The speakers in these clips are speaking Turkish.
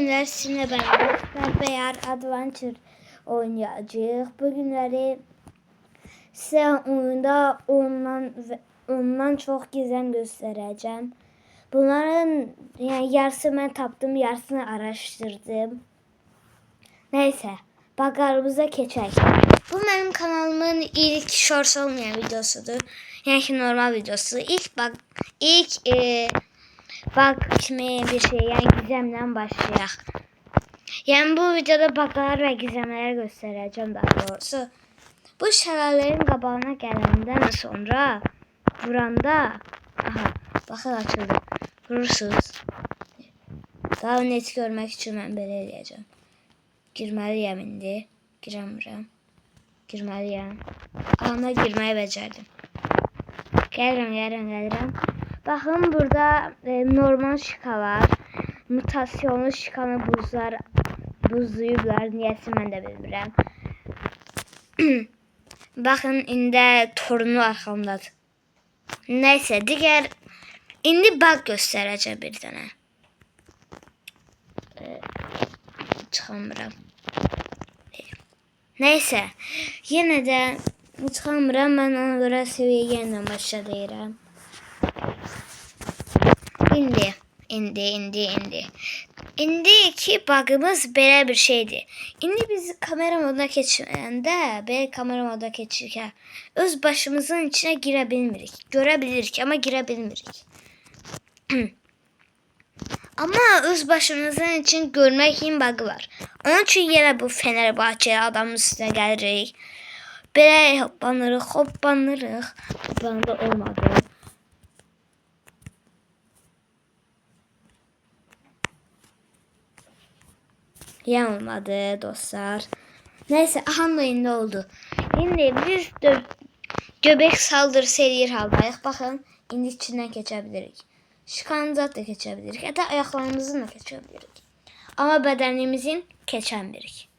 günler sizinle beraber Beyar Adventure oynayacağız. Bugünleri size oyunda ondan çok gizem göstereceğim. Bunların yarısı ben tapdım, yarısını araştırdım. Neyse, bakalımıza geçelim. Bu benim kanalımın ilk shorts olmayan videosudur. Yani normal videosu. İlk kimi bir şey, yani gizemden başlayaq. Yani bu videoda buglar ve gizemleri göstereceğim daha doğrusu. Bu şəlalələrin qabağına gələndən sonra vuranda, aha, baxın açıldı. Vurursunuz. Daha net görmək üçün mən belə eləyəcəm. Girməliyəm indi. Girəmirəm. Girməliyəm. Ana girməyi becərdim. Gəlirəm. Baxın burada normal şika var. Mutasyonlu şikanı buzlayıblar. Niyəsi mən də bilmirəm. Baxın indi torunu arxamdadır. Neyse indi bug göstərəcəm bir dənə. Çıxamıram. Neyse yenə də çıxamıram. Mən ona görə seviyyə yenə başa deyirəm. İndiki bug'ımız belə bir şeydir. İndi biz kamera moduna keçəndə, belə kamera moduna keçirkən öz başımızın içine girə bilmirik. Görebilirik ama girə bilmirik. Ama öz başımızın için görmək için bug'ı var. Onun için yenə bu Fenerbahçe adamın üstünə gəlirik. Belə hoppanırıq. Hoppanırıq olmadı. Olmadı dostlar. Neyse aha indi oldu. İndi biz göbek saldırısı eləyir haldayıq. Baxın indi içindən keçebilirik. Şikanızat da keçebilirik. Hatta ayaqlarımızın da keçebilirik. Ama bedenimizin keçemirik.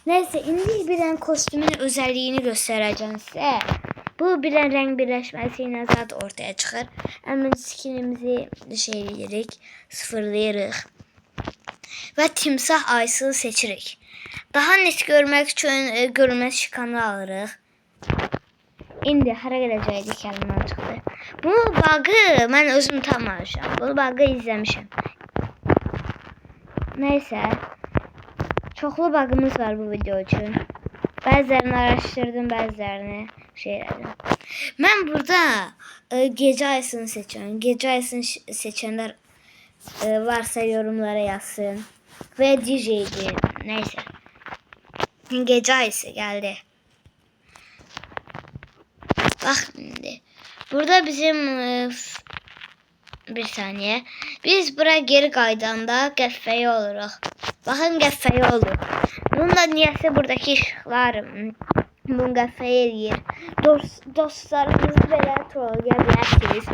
Neyse indi bir dənə kostümün özelliğini göstereceğim size. Bu bir dənə renk birleşmesiyle zaten ortaya çıxır. Hemen skinimizi eləyirik, sıfırlayırıq. Ve timsah ayısını seçirik. Daha net görmek için görünmez şikanı alırıq. İndi hara gələcəkdik əlimdən çıxdı. Bu bug'ı mən özüm tanımışam. Bu bug'ı izləmişəm. Neyse. Çoxlu bug'ımız var bu video için. Bəzilərini araşdırdım, bəzilərini elədim. Mən burada gecə ayısını seçiyorum. Gecə ayısını seçenler varsa yorumlara yazsın. Ve DJ'di. Neyse. Gece ayısı geldi. Bak şimdi. Burada bizim bir saniye. Biz buraya geri qaydanda qəffəyə oluruq. Baxın qəffəyə olur. Bununla niyəsə buradaki ışıqlar bunu qəffəyə eləyir. Dostlarınızı belə trollaya bilərsiniz.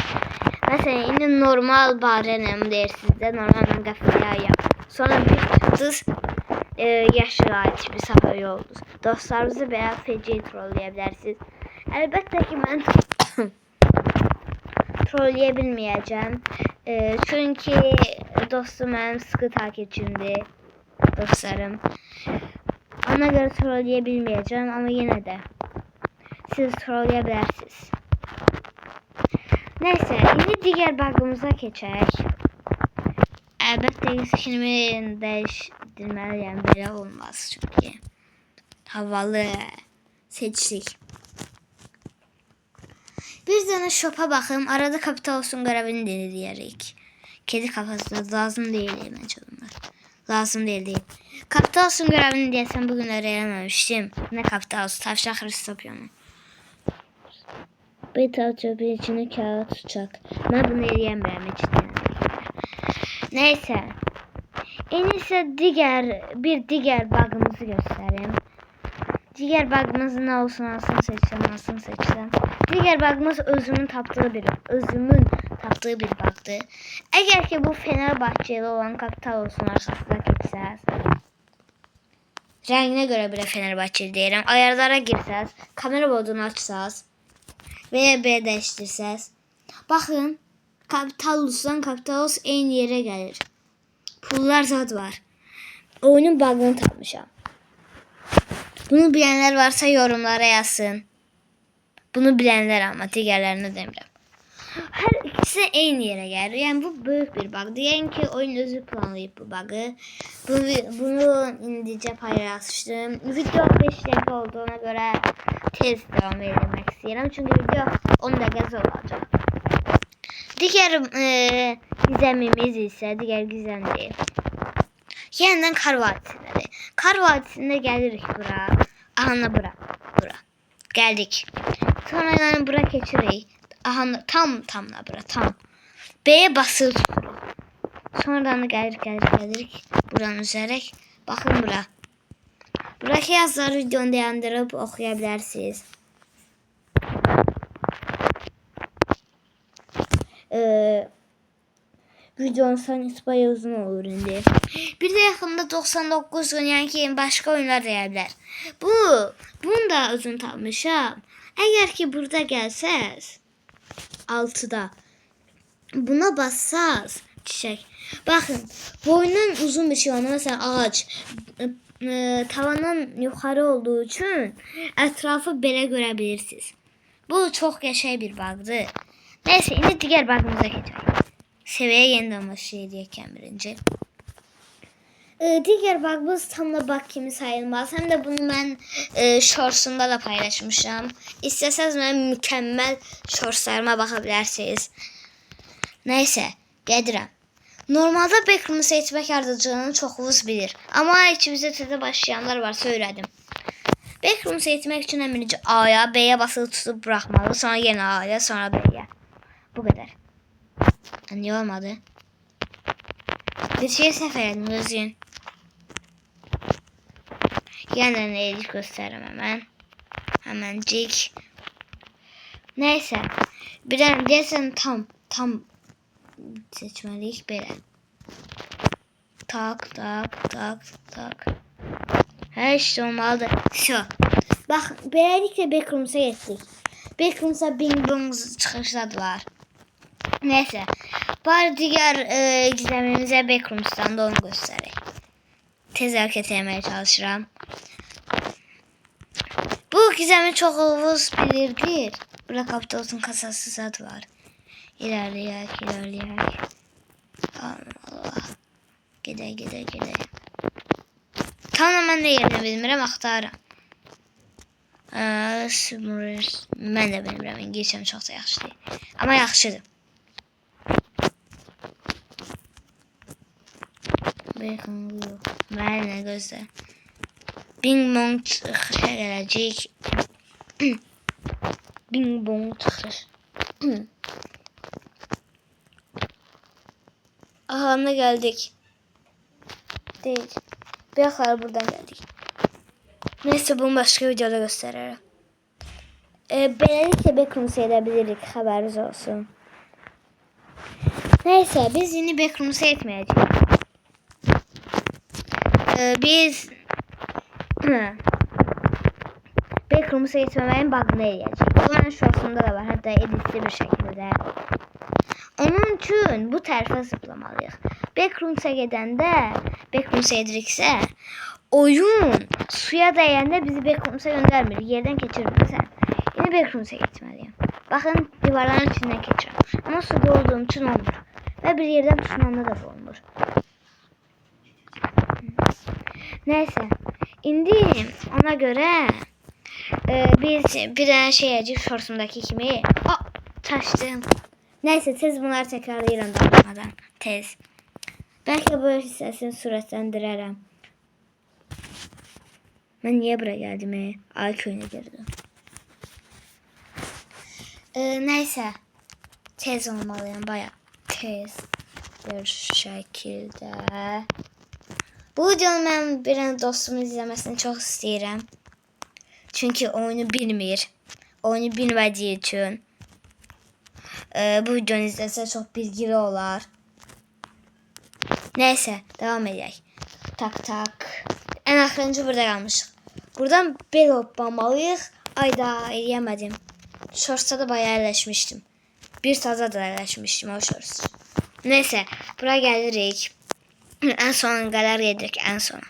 Mesela indi normal barenem deyirsiniz de normal qəffəyə sonra bir çıktınız yaşlı ait bir safhaya oldunuz. Dostlarınızı belə feci trolleyebilirsiniz. Elbette ki ben trolleyebilmeyeceğim. Çünkü dostum benim sıkı takipçimdi. Dostlarım. Ona göre trolleyebilmeyeceğim ama yine de siz trolleyebilirsiniz. Neyse şimdi diğer bug'ımıza geçək. Elbette skinimi değiştirmeliyim, böyle olmaz çünkü. Havalı seçtik. Bir tane shop'a bakayım. Arada kapital olsun görevini deneyerek. Kedi kafası lazım değil bence bunlar. Lazım değil. Kapital olsun görevini diyesem bugün öğrenememiştim. Ne kapital olsun? Tavşan Hristopyanı. Bir tavşan içine kağıt tutacak. Ben bunu eləyəmirəm cidden. Neyse. En iyisi diğer bug'ımızı göstereyim. Diğer bug'ımız ne olsun alsın seçsem. Diğer bug'ımız özümün taptığı bir bug'dı. Eğer ki bu Fenerbahçeli olan kapital olsun arkasına geçsəz. Rəngine göre bile Fenerbahçeli deyirəm. Ayarlara girsəz, kamera modunu açsaz veya B dəyişdirsəz. Baxın, kapital olsun eyni yere gelir. pullar zad var. Oyunun bug'ını tapmışam. Bunu bilenler varsa yorumlara yazsın. Bunu bilenler ama digərlərini demirəm. Hər ikisi eyni yerə gəlir. Yəni bu böyük bir bug. Deyən ki, oyun özü planlayıb bu bug'ı. Bunu indicə paylaşdım. Video 5 dəqiqə olduğuna görə tez devam etmək istəyirəm. Çünki video 10 dəqiqə olacaq. Digər gizemimiz isə digər gizem deyil. Yeniden Kar Vadisi'ndedir. Kar Vadisi'nde gelirik bura. Aha bura. Geldik. Sonra yani bura geçirik. Aha tamla bura tam. B'ye basılı tuturuq. Sonradan da gelirik. Buranın üzərək. Bakın bura. Buradaki yazıları videonu dayandırıp okuyabilirsiniz. Videonun saniyesi bayağı uzun olur indi. Bir de yakında 99 gün yani ki başka oyunlar deyə bunu da uzun tapmışam. Eğer ki burada gelsəz 6'da buna bassaz çiçek. Bakın bu oyunun uzun bir şey var. Mesela ağaç tavanın yukarı olduğu için etrafı belə görebilirsiniz. Bu çok yaşay bir bug'dır. Neyse indi diğer bug'ımıza geçelim. Seviye yeniden başlayacağım birinci. Diğer bug'ımız tamla bug kimi sayılmaz. Hem de bunu ben shorts'umda da paylaşmışam. İsteseniz benim mükemmel shortslarıma bakabilirsiniz. Neyse gedirəm. Normalde backroom'u seçmek ardıcılığını çoxunuz bilir. Ama içimizde təzə başlayanlar varsa öyrədim. Backroom'u seçmek için əmrinci A'ya, B'ye basılı tutup bırakmalı. Sonra yine A'ya, sonra B'ye. Bu kadar. Niye olmadı? Bir şey seferdim özgün. Yeniden eğilik gösteririm hemen. Hemencik. Neyse. Bir desen tam seçmeliyik böyle. Tak. Her şey olmalı. Şu. Bak böylelikle backroom'sa geçtik. Backroom'sa bing bong çıkışladılar. Neyse. Bari diğer gizemimize backroom'dan da onu göstereyim. Tez hareket etmeye çalışıram. Bu gizemi çoxunuz bilirdir. Burada Kapitos'un kasası zat var. İlerleyek. Allah. Gedək. Tamamen de yerini bilmirəm, axtarıram. Mən də bilmirəm, İngilizcəm çox da yaxşı deyil. Amma yaxşıdır. Mənə gözlə. Bing bong çıxışa gələcək. Bing bong çıxış. Aha ne geldik. Değil. Bir kadar buradan geldik. Neyse bunu başka videoda gösteririm. Böylelikle backroom seyredebiliriz. Haberiniz olsun. Neyse biz yine backroom seyretmeyeceğiz. Biz backroom seyretmemenin bug'ını eləyəcəyik. Bu mənim shortsumda da var. Hatta editli bir şekilde. Onun için bu tarafa zıplamalıyıq. Backrooms'a gedəndə, backrooms'a ediriksə, oyun suya dəyəndə bizi backrooms'a göndərmir. Yerdən keçirmirsə, yine backrooms'a getməliyim. Baxın, divarların içindən keçirəm. Ama suda olduğum için olmur. Ve bir yerden tutunanda da olmur. Neyse. İndi ona göre biz bir tane şeycik shortsumdaki kimi taşdım. Neyse tez bunları tekrarlayıram darlamadan. Tez. Belki bu hissesini sürətləndirərəm. Ben niye buraya geldim? Ay köyüne girdim. Neyse. Tez olmalıyım. Bayağı tez bir şekilde. Bu videonu ben bir dostumun izlemesini çok isterim. Çünkü oyunu bilmir. Oyunu bilmediği için. Bu videonu izlese çok bilgili olar. Neyse devam edelim. Tak. En axırıncı burada kalmışıq. Buradan bel hoppamalıyıq. Ayda eləmədim. Shorts'ta da bayağı əyləşmişdim. Bir saza da əyləşmişdim o shorts. Neyse buraya gelirik. En son galeriye gidelim en sona.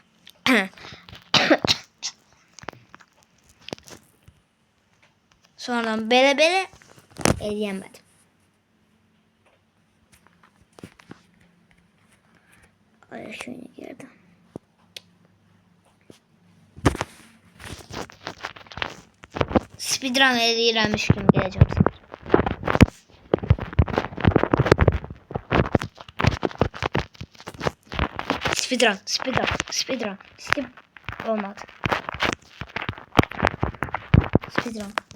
Sonra belə eləyəmədim. Ay şöyle girdim. Speedrun eləyirəmiş kimi gələcəm sizə. Speedrun. Olmadı.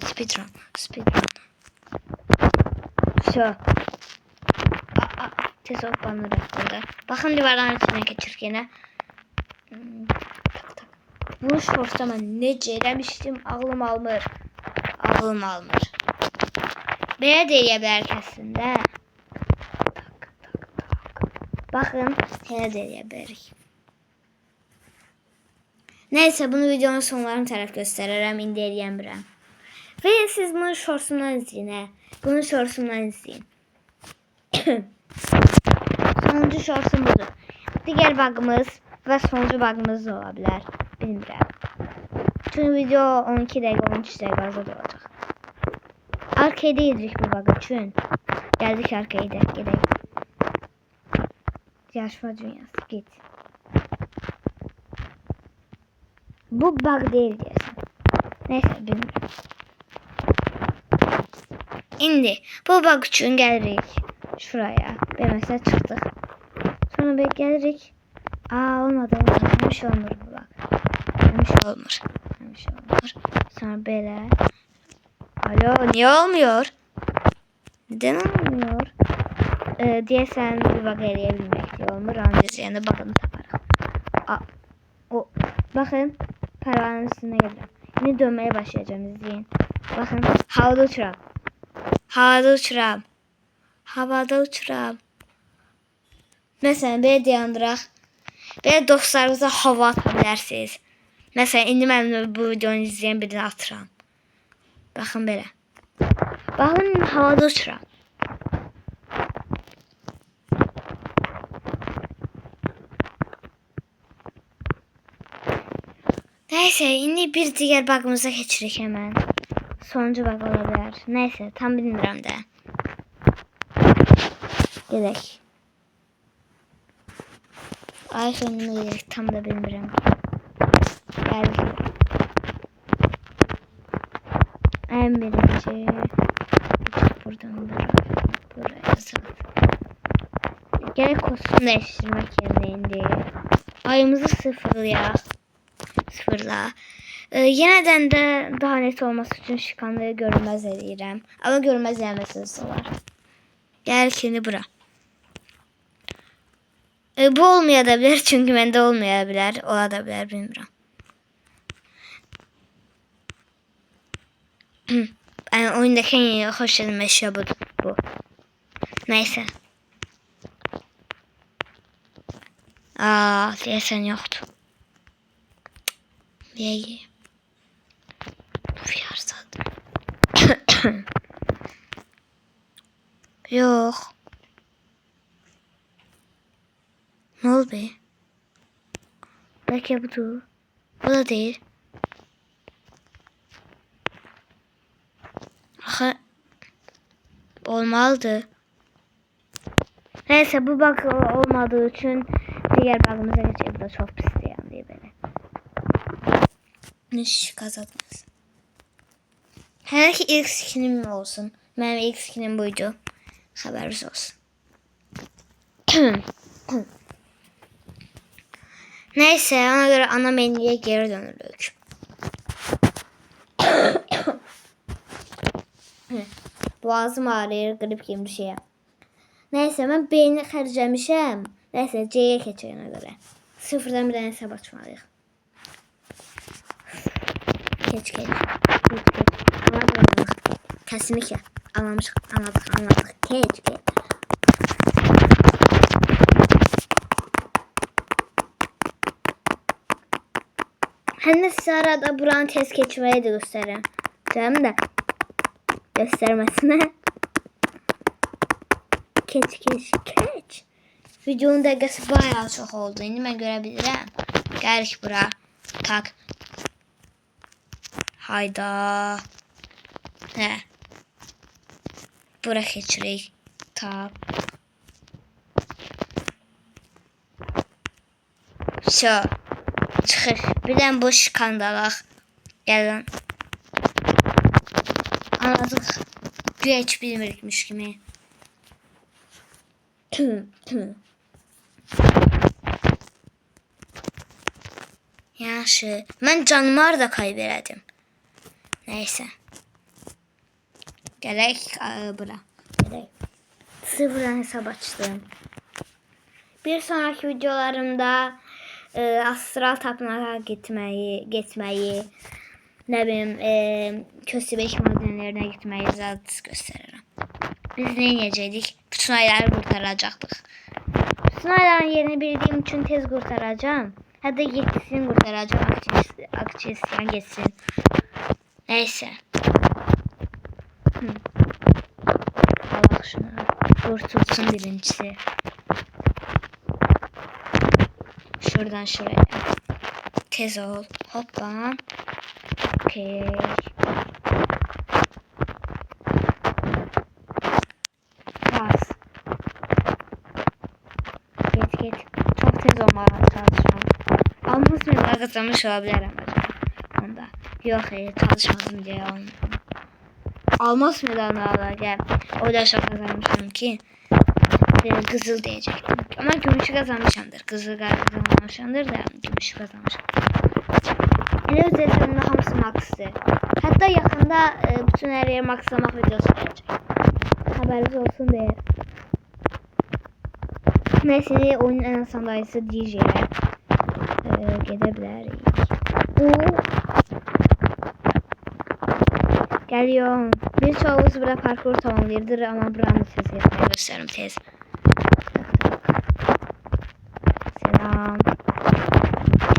Speedrun. Все. Tez ol banır burada. Bakın divarların içinden geçir gene. Tak. Bunu şorsta mən necə eləmişdim, ağlım almır. Belə də eləyə bilərik əslində. Tak. Bakın, elə də eləyə bilərik. Neyse, bunu videonun sonlarına tərəf göstərərəm, indi eləyəmirəm. Və siz bunu şortsumdan izləyin, Bunu şortsumdan izləyin. Sonuncu şortsum budur. Diğer bug'ımız ve sonuncu bug'ımız da olabilir. Bilmiyorum. Çünkü video 12 dakika 13 dakika fazla olacak. Arcade'e girdik bu bug için. Geldik arcade'e. Gidelim. Yarışma dünyası git. Bu bug değil diyorsun. Neyse bilmiyorum. Şimdi bu bug için geldik. Şuraya. Ben mesela çıktık. Sonra bekledik. Olmadı. Olmuş olmur bu bak. Olmuş olmur. Sonra böyle. Alo niye olmuyor? Neden olmuyor? Diye sen bir bak eleyebilmek diye olmur. Anlayacağını bakın taparım. Bakın paravanın üstüne geldim. Yine dönmeye başlayacağım izleyin. Bakın havada uçuram. Mesela belə dayandıraq. Belə dostlarınıza hava ata bilərsiniz. Mesela indi mən bu videonu izləyən birini atıram. Baxın belə. Baxın havada uçuram. Neyse indi bir diğer bug'ımıza geçirik hemen. Sonuncu bug olabilir. Neyse tam bilmirəm də. Gedək. Ay sonuna gidelim. Tam da bilmirəm. Geldik. En birinci. Buradan buraya sığdı. Gerek kostüm değiştirmek yerine indi. Ayımızı sıfırla. Yeniden de daha net olması için şıkanlığı görünmez eləyirəm. Ama görünmez eləməsiniz var. Gel şimdi bura. Bu olmayabilir çünkü bende olmayabilir. Olabilir bilmiyorum. Yani oyundaki en hoş eşya bu. Neyse. Diyesen yoktu. Niye? Fiyarsadım. Yok. Ne oldu be? Belki bu da değil. Aha. Olmalıdı. Neyse bu bug olmadığı için diğer bug'ımıza geçelim. Bu da çok pis diye böyle. Niş kazandınız. Her ki ilk skinim olsun. Benim ilk skinim buydu. Haberiniz olsun. Neyse ona göre ana menüye geri dönülük. Boğazım ağrıyor, grip gibi bir şey. Neyse ben beyni xərcləmişəm. Neyse C'ye keçəyinə görə. Sıfırdan bir dənə hesab açmalıyıq. Geç. Anladık. Kesinlikle. Anladık. Geç. Hem de size arada buranın test geçmeyi de göstereyim. Canım da göstermesine. Geç. Videonun dəqiqəsi bayağı çox oldu. İndi mən görə bilirəm. Gəlik bura. Tak. Hayda. Hə. Bura keçirik. Tak. So. Çıxır. Birdən boş skandalaq. Gəlin. Anladıq. Güya heç bilmirikmiş kimi. Yaxşı. Mən canımı da kaybelədim. Neyse. Gələk bura. Gələk. Sıfırdan hesab açdım. Bir sonraki videolarımda astral tapınağa getməyi, nə bilim, köstəbək madenlərinə getməyi zat göstərirəm. Biz nə edəcəkdik? Bütün ayları qurtaracaqdıq. Bütün ayların yerini bildiyim üçün tez qurtaracağım. Hətta 7'sini qurtaracağım. Akçesiyan geçsin. Neyse. Allah şunu. Kurtulsun birincisi. Şuradan şuraya. Tez ol. Hoppa. Okey. Bas. Git. Çok tez olmaya çalışmam. Almış medal kazanmış olabilirim acaba. Onda. Yok çalışmadım diye olmuyor. Almaz medalını ala gel. O da şok kazanmışım ki. Kızıl diyecektim. Ama gümüşü kazanmışamdır. Kızıl kazanmışamdır da gümüşü kazanmışam. Yine üzerinde hamısı max'ı. Hatta yakında bütün her yeri max'lamak videosu gelecek. Haberiniz olsun diye. Neyse oyunun en sandalisi DJ'ye gidebiliriz. Geliyorum. Birçoğumuz burada parkur tamamlayırdır ama buranın tez yapmayı gösteririm tez. Selam.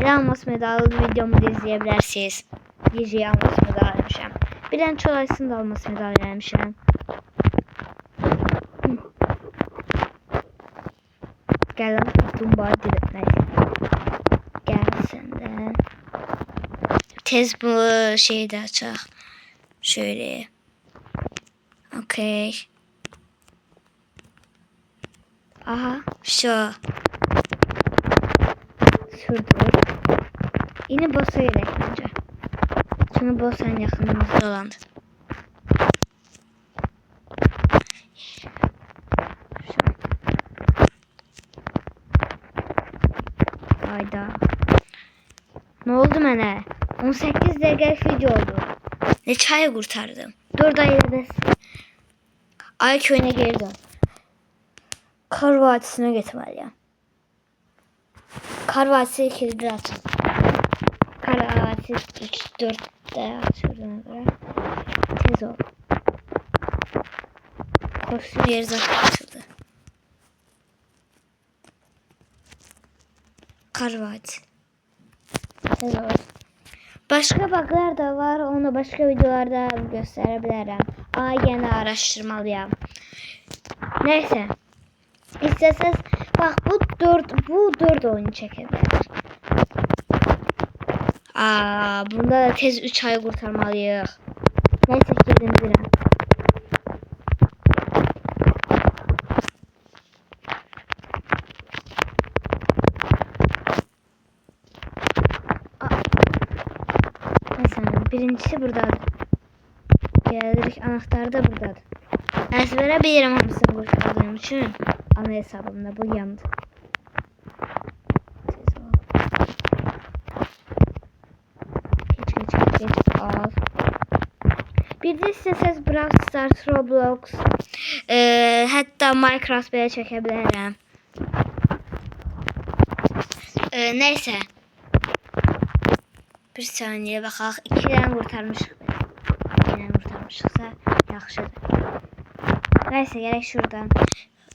Almas medalı videomu da izleyebilirsiniz. DJ'ye almas medalı vermişim. Bilen çoğaysın da almas medalı vermişim. Gel lan tumba diretmez. Gelsin de. Tez bu şeyi de açaq. Şöyle. Okey. Aha. Şu. Sürdür. Yine boss'a gerek bence. Çünkü boss en yakınımızda olandı. Hayda. Ne oldu mənə? 18 dəqiqəlik video oldu. Ne çayı kurtardım. 4 ayırdı. Ay köyüne geri dön. Kar Vadisi'ne gitmeliyim. Kar Vadisi kilidi açın. Kar Vadisi 3-4'te açıldığına göre. Tez ol. Kostüm yeri zaten açıldı. Kar Vadisi. Tez ol. Başka bug'lar da var. Onu başka videolarda gösterebilirim. Ama yine araştırmalıyım. Neyse. İsterseniz bak bu 4 oyunu çekebilir. Bunda da tez 3 ay kurtarmalıyız. Neyse girdim biraz. Mesela birincisi buradadır. Geldik anahtarı da buradadır. Ezbere bilirim hamısını kurtardığım için ana hesabımda bu yandı. Geç al. Bir de isteseniz Brawl Stars, Roblox, hatta Minecraft bile çekebilirim. Neyse. Bir saniye baxaq. 2'den kurtarmışıq. 2'den kurtarmışıqsa yaxşıdır. Neyse gerek şuradan.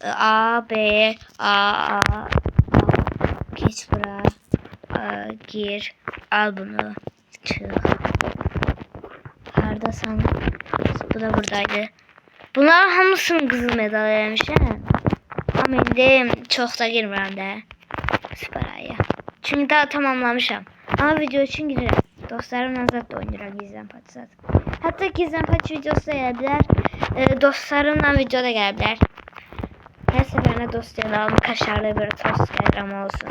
A, B, A. Geç bura. Gir. Al bunu. Çık. Hardasan. Bu da buradaydı. Bunlar hamısını kızıl medal vermişler. Ama indi çok da girmirəm də. Süper Ay'a. Çünkü daha tamamlamışam. Ama video için girerim. Dostlarımla zaten oynuyorum gizlen paçsat. Hatta gizlen paç videosu da gelebilir. Dostlarımla video da gelebilir. Her seferinde dost yanalım kaşarlı bir tost gelir ama olsun.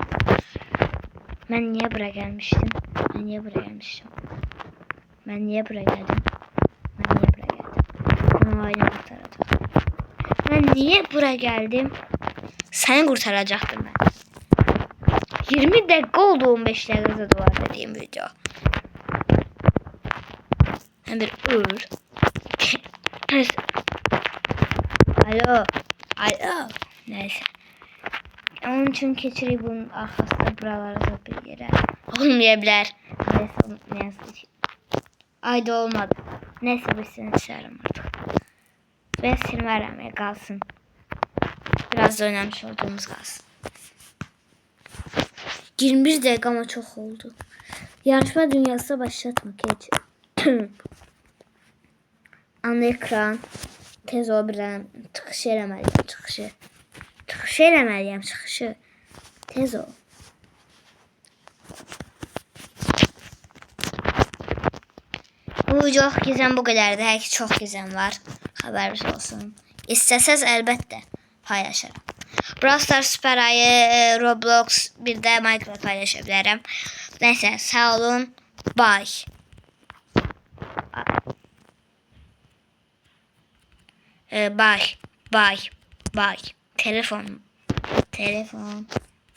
Ben niye buraya gelmiştim? Ben niye buraya geldim? Ben niye buraya geldim? Aynen kurtaracağım. Ben niye buraya geldim? Seni kurtaracaktım ben. 20 dakika oldu 15 dakikada duvar dediğim video. Hem bir ur. Alo. Alo. Neyse. Onun için keçiri bunun arkasında buralara da bir yere olmayabilir. Neyse. Ayda olmadı. Neyse biz seni çağırım artık. Ben silmem kalsın. Biraz da oynamış olduğumuz kalsın. 21 dakika ama çok oldu. Yarışma dünyası başlatmak geç. Ana ekran. Tez o birden çıkış eləməliyəm, çıxışı. Çıxış eləməliyəm, çıxışı. Tez o. Bu video gizem bu kadardı. Her ki çok gizem var. Haberiniz olsun. İsteseniz elbette paylaşırım. Brawl Stars, Süper Ayı, Roblox, bir de Minecraft paylaşabilirim. Neyse sağ olun. Bye. Bye. Bye. Bye. Telefon.